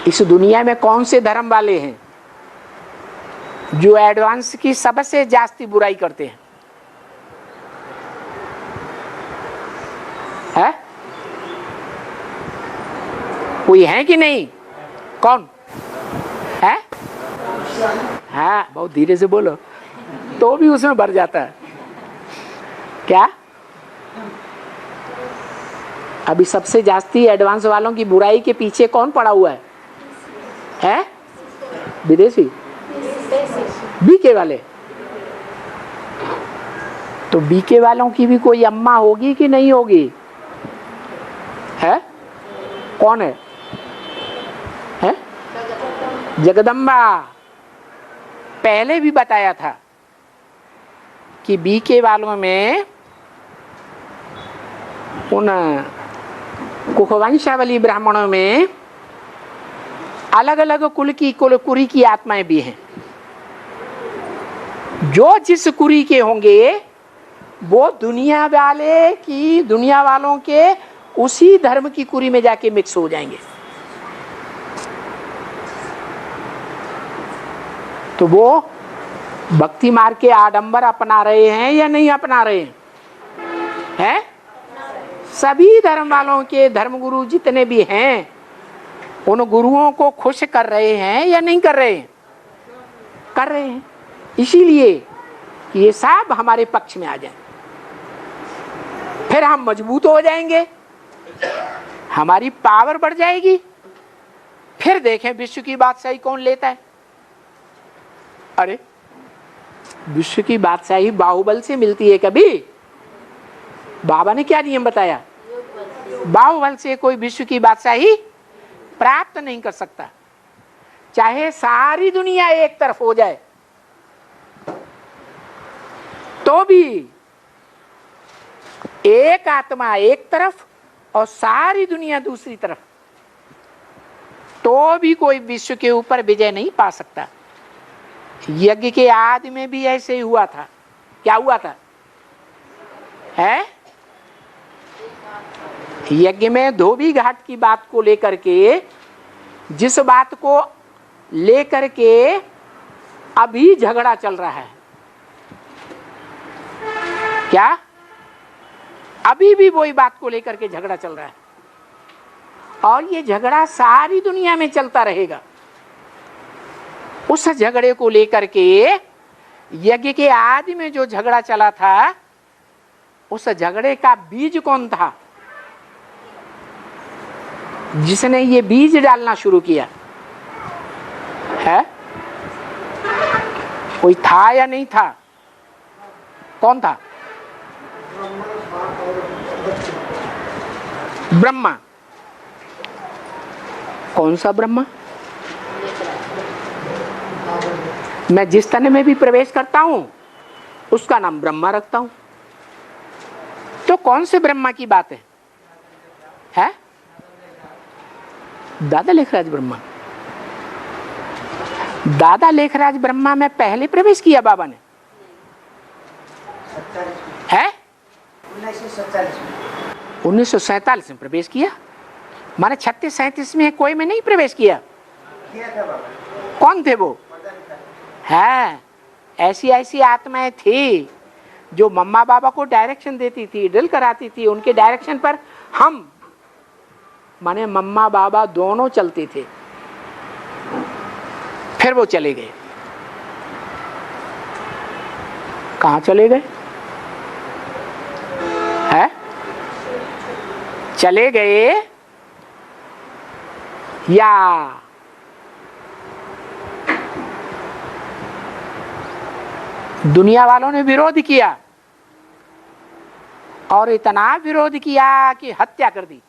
इस दुनिया में कौन से धर्म वाले हैं जो एडवांस की सबसे जास्ती बुराई करते हैं, है? कोई है कि नहीं? कौन है? हाँ, बहुत धीरे से बोलो तो भी उसमें भर जाता है। क्या? अभी सबसे जास्ती एडवांस वालों की बुराई के पीछे कौन पड़ा हुआ है? है? विदेशी, बीके वाले। तो बीके वालों की भी कोई अम्मा होगी कि नहीं होगी? है? कौन है? है? जगदम्बा। पहले भी बताया था कि बीके वालों में उन कुखवंशावली ब्राह्मणों में अलग अलग कुरी की आत्माएं भी हैं। जो जिस कुरी के होंगे वो दुनिया वालों के उसी धर्म की कुरी में जाके मिक्स हो जाएंगे। तो वो भक्ति मार्ग के आडंबर अपना रहे हैं या नहीं अपना रहे हैं? सभी धर्म वालों के धर्मगुरु जितने भी हैं उन गुरुओं को खुश कर रहे हैं या नहीं कर रहे हैं? कर रहे हैं। इसीलिए कि ये सब हमारे पक्ष में आ जाए, फिर हम मजबूत हो जाएंगे, हमारी पावर बढ़ जाएगी। फिर देखें विश्व की बादशाही कौन लेता है। अरे विश्व की बादशाही बाहुबल से मिलती है कभी? बाबा ने क्या नियम बताया? बाहुबल से कोई विश्व की बादशाही प्राप्त नहीं कर सकता। चाहे सारी दुनिया एक तरफ हो जाए तो भी एक आत्मा एक तरफ और सारी दुनिया दूसरी तरफ, तो भी कोई विश्व के ऊपर विजय नहीं पा सकता। यज्ञ के आदि में भी ऐसे ही हुआ था। क्या हुआ था? है? यज्ञ में धोबी घाट की बात को लेकर के, जिस बात को लेकर के अभी झगड़ा चल रहा है, क्या अभी भी वही बात को लेकर के झगड़ा चल रहा है और ये झगड़ा सारी दुनिया में चलता रहेगा। उस झगड़े को लेकर के यज्ञ के आदि में जो झगड़ा चला था, उस झगड़े का बीज कौन था? जिसने ये बीज डालना शुरू किया है? कोई था या नहीं था? कौन था? ब्रह्मा। कौन सा ब्रह्मा? मैं जिस तन में भी प्रवेश करता हूं उसका नाम ब्रह्मा रखता हूं। तो कौन से ब्रह्मा की बात है? है? दादा लेखराज ब्रह्मा। दादा लेखराज ब्रह्मा में पहले प्रवेश किया बाबा ने, है? 1947 में प्रवेश किया। माने 36-37 में कोई में नहीं प्रवेश किया था बाबा। कौन थे वो? है ऐसी ऐसी आत्माएं थी जो मम्मा बाबा को डायरेक्शन देती थी, ड्रिल कराती थी। उनके डायरेक्शन पर हम माने मम्मा बाबा दोनों चलते थे। फिर वो चले गए। कहां चले गए? है? चले गए या दुनिया वालों ने विरोध किया और इतना विरोध किया कि हत्या कर दी।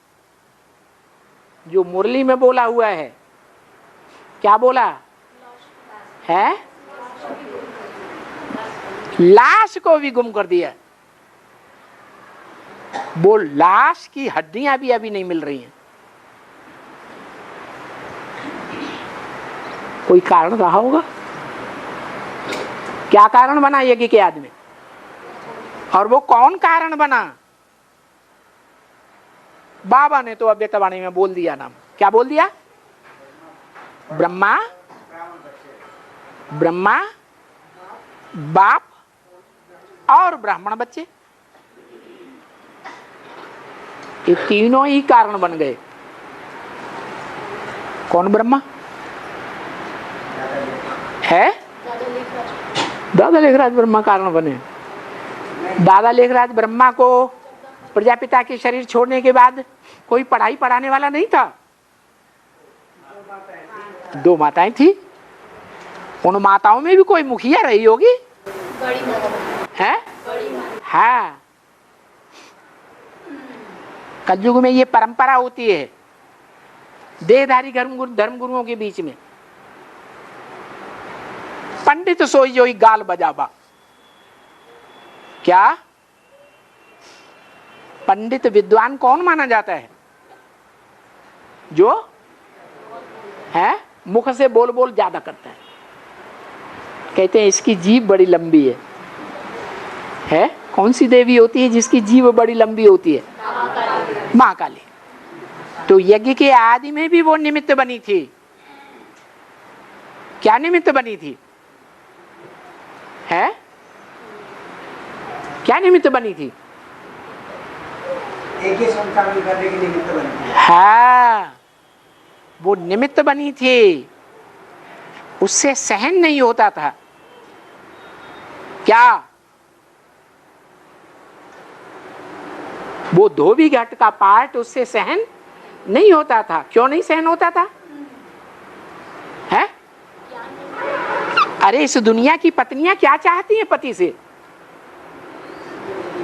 जो मुरली में बोला हुआ है, क्या बोला है? लाश को भी गुम कर दिया। वो लाश की हड्डियां भी अभी नहीं मिल रही हैं। कोई कारण रहा होगा? क्या कारण बना यज्ञ के आदमी? और वो कौन कारण बना? बाबा ने तो अव्यक्तवाणी में बोल दिया नाम। क्या बोल दिया? ब्रह्मा, ब्रह्मा बाप और ब्राह्मण बच्चे, ये तीनों ही कारण बन गए। कौन ब्रह्मा है? दादा लेखराज ब्रह्मा कारण बने। दादा लेखराज ब्रह्मा को प्रजापिता के शरीर छोड़ने के बाद कोई पढ़ाई पढ़ाने वाला नहीं था। 2 माताएं थी, उन माताओं में भी कोई मुखिया रही होगी, है? हाँ, कलयुग में ये परंपरा होती है देहधारी धर्म गुरुओं के बीच में। पंडित सोई जोई गाल बजाबा, क्या पंडित विद्वान कौन माना जाता है? जो है मुख से बोल बोल ज्यादा करता है। कहते हैं इसकी जीभ बड़ी लंबी है? कौन सी देवी होती है जिसकी जीभ बड़ी लंबी होती है? महाकाली। तो यज्ञ के आदि में भी वो निमित्त बनी थी। क्या निमित्त बनी थी? है? क्या निमित्त बनी थी? एक ही संस्कार करने के निमित्त बनी थी। हाँ, वो निमित्त बनी थी, उससे सहन नहीं होता था। क्या वो धोबी घाट का पाठ उससे सहन नहीं होता था? क्यों नहीं सहन होता था? है? अरे इस दुनिया की पत्नियां क्या चाहती हैं पति से?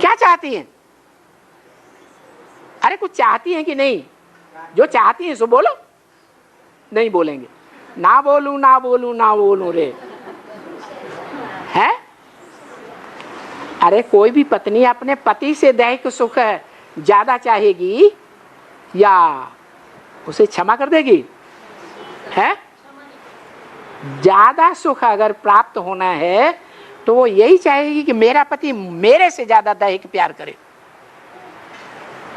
क्या चाहती हैं? अरे कुछ चाहती हैं कि नहीं? जो चाहती हैं सो बोलो। नहीं बोलेंगे, ना बोलूं ना बोलूं ना बोलूं रे, है? अरे कोई भी पत्नी अपने पति से दैहिक सुख ज्यादा चाहेगी या उसे क्षमा कर देगी? है? ज्यादा सुख अगर प्राप्त होना है तो वो यही चाहेगी कि मेरा पति मेरे से ज्यादा दैहिक प्यार करे।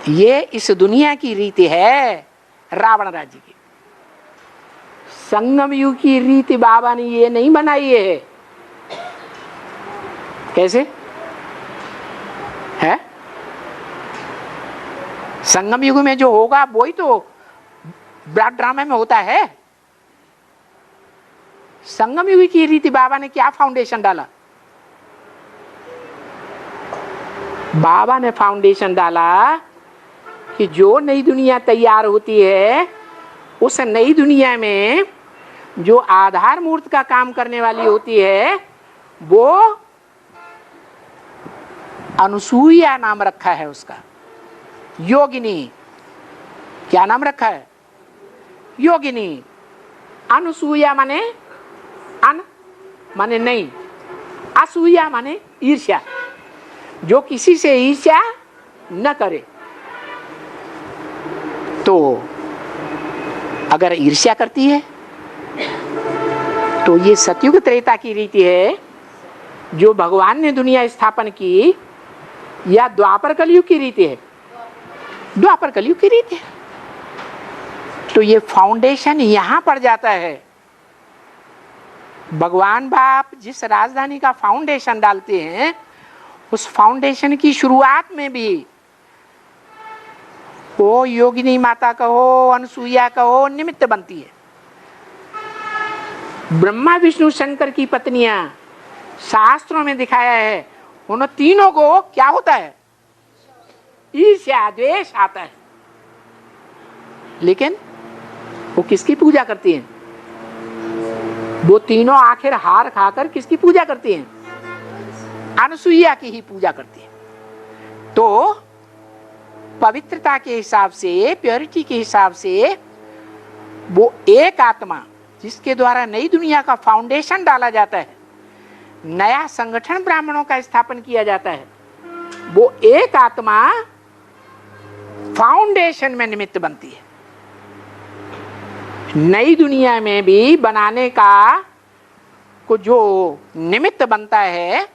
ये इस दुनिया की रीति है रावण राज्य की। संगम युग की रीति बाबा ने ये नहीं बनाई है। कैसे है? संगम युग में जो होगा वही तो ब्लड ड्रामा में होता है। संगम युग की रीति बाबा ने क्या फाउंडेशन डाला? बाबा ने फाउंडेशन डाला कि जो नई दुनिया तैयार होती है उस नई दुनिया में जो आधार मूर्त का काम करने वाली होती है वो अनुसूया नाम रखा है उसका, योगिनी। क्या नाम रखा है? योगिनी। अनुसूया माने अन माने नहीं, असूया माने ईर्ष्या, जो किसी से ईर्ष्या न करे। तो अगर ईर्ष्या करती है तो ये सतयुग त्रेता की रीति है जो भगवान ने दुनिया स्थापन की, या द्वापर कलयुग की रीति है? द्वापर कलयुग की रीति है। तो ये फाउंडेशन यहां पड़ जाता है। भगवान बाप जिस राजधानी का फाउंडेशन डालते हैं उस फाउंडेशन की शुरुआत में भी वो योगिनी माता कहो, अनसुईया कहो, निमित्त बनती है। ब्रह्मा विष्णु शंकर की पत्नियां शास्त्रों में दिखाया है, उन तीनों को क्या होता है? ईर्ष्या द्वेष आता है। लेकिन वो किसकी पूजा करती हैं? वो तीनों आखिर हार खाकर किसकी पूजा करती हैं? अनसुईया की ही पूजा करती है। तो पवित्रता के हिसाब से, प्योरिटी के हिसाब से वो एक आत्मा जिसके द्वारा नई दुनिया का फाउंडेशन डाला जाता है, नया संगठन ब्राह्मणों का स्थापन किया जाता है, वो एक आत्मा फाउंडेशन में निमित्त बनती है। नई दुनिया में भी बनाने का को जो निमित्त बनता है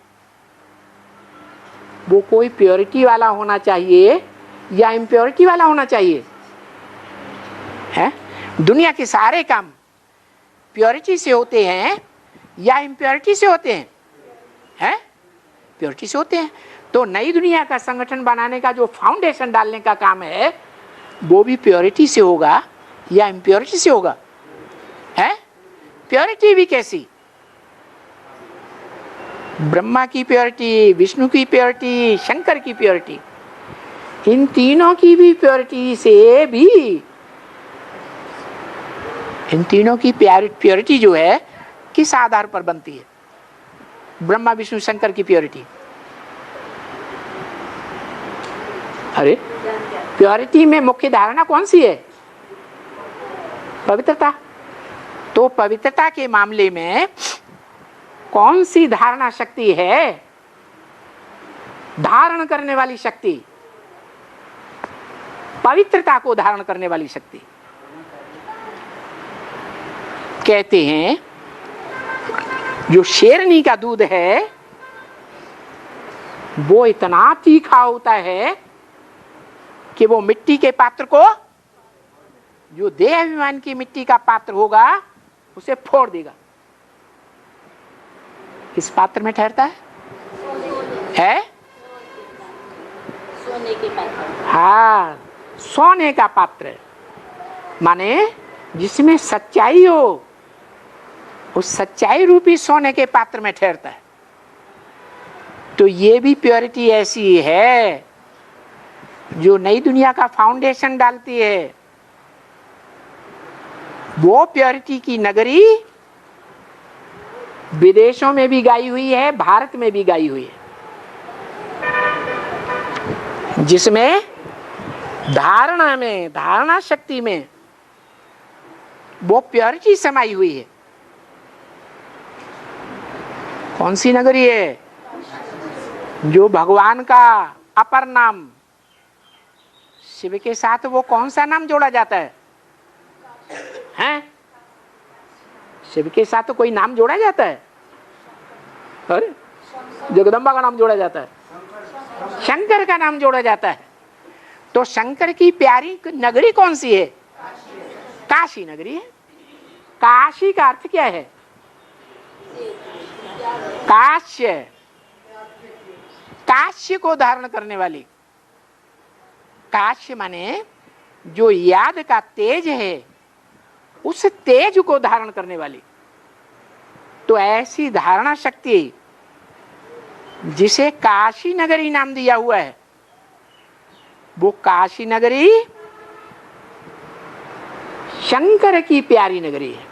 वो कोई प्योरिटी वाला होना चाहिए या इम्प्योरिटी वाला होना चाहिए? है? दुनिया के सारे काम प्योरिटी से होते हैं या इम्प्योरिटी से होते हैं? है, प्योरिटी से होते हैं। तो नई दुनिया का संगठन बनाने का जो फाउंडेशन डालने का काम है वो भी प्योरिटी से होगा या इम्प्योरिटी से होगा? है प्योरिटी भी कैसी? ब्रह्मा की प्योरिटी, विष्णु की प्योरिटी, शंकर की प्योरिटी, इन तीनों की भी प्योरिटी से भी, इन तीनों की प्योरिटी जो है किस आधार पर बनती है? ब्रह्मा विष्णु शंकर की प्योरिटी, अरे प्योरिटी में मुख्य धारणा कौन सी है? पवित्रता। तो पवित्रता के मामले में कौन सी धारणा शक्ति है? धारण करने वाली शक्ति, पवित्रता को धारण करने वाली शक्ति। कहते हैं जो शेरनी का दूध है वो इतना तीखा होता है कि वो मिट्टी के पात्र को, जो देह अभिमान की मिट्टी का पात्र होगा उसे फोड़ देगा। किस पात्र में ठहरता है? सोने के पात्र। हाँ, सोने का पात्र, माने जिसमें सच्चाई हो, उस सच्चाई रूपी सोने के पात्र में ठहरता है। तो ये भी प्योरिटी ऐसी है जो नई दुनिया का फाउंडेशन डालती है। वो प्योरिटी की नगरी विदेशों में भी गाई हुई है, भारत में भी गाई हुई है, जिसमें धारणा में, धारणा शक्ति में वो प्योरिटी समाई हुई है। कौन सी नगरी है? जो भगवान का अपर नाम, शिव के साथ वो कौन सा नाम जोड़ा जाता है? हैं? शिव के साथ तो कोई नाम जोड़ा जाता है? अरे जगदम्बा का नाम जोड़ा जाता है, शंकर का नाम जोड़ा जाता है। तो शंकर की प्यारी नगरी कौन सी है? काशी नगरी है। काशी का अर्थ क्या है? काश्य, काश्य को धारण करने वाली। काश्य माने जो याद का तेज है, उस तेज को धारण करने वाली। तो ऐसी धारणा शक्ति जिसे काशी नगरी नाम दिया हुआ है, वो काशी नगरी शंकर की प्यारी नगरी है।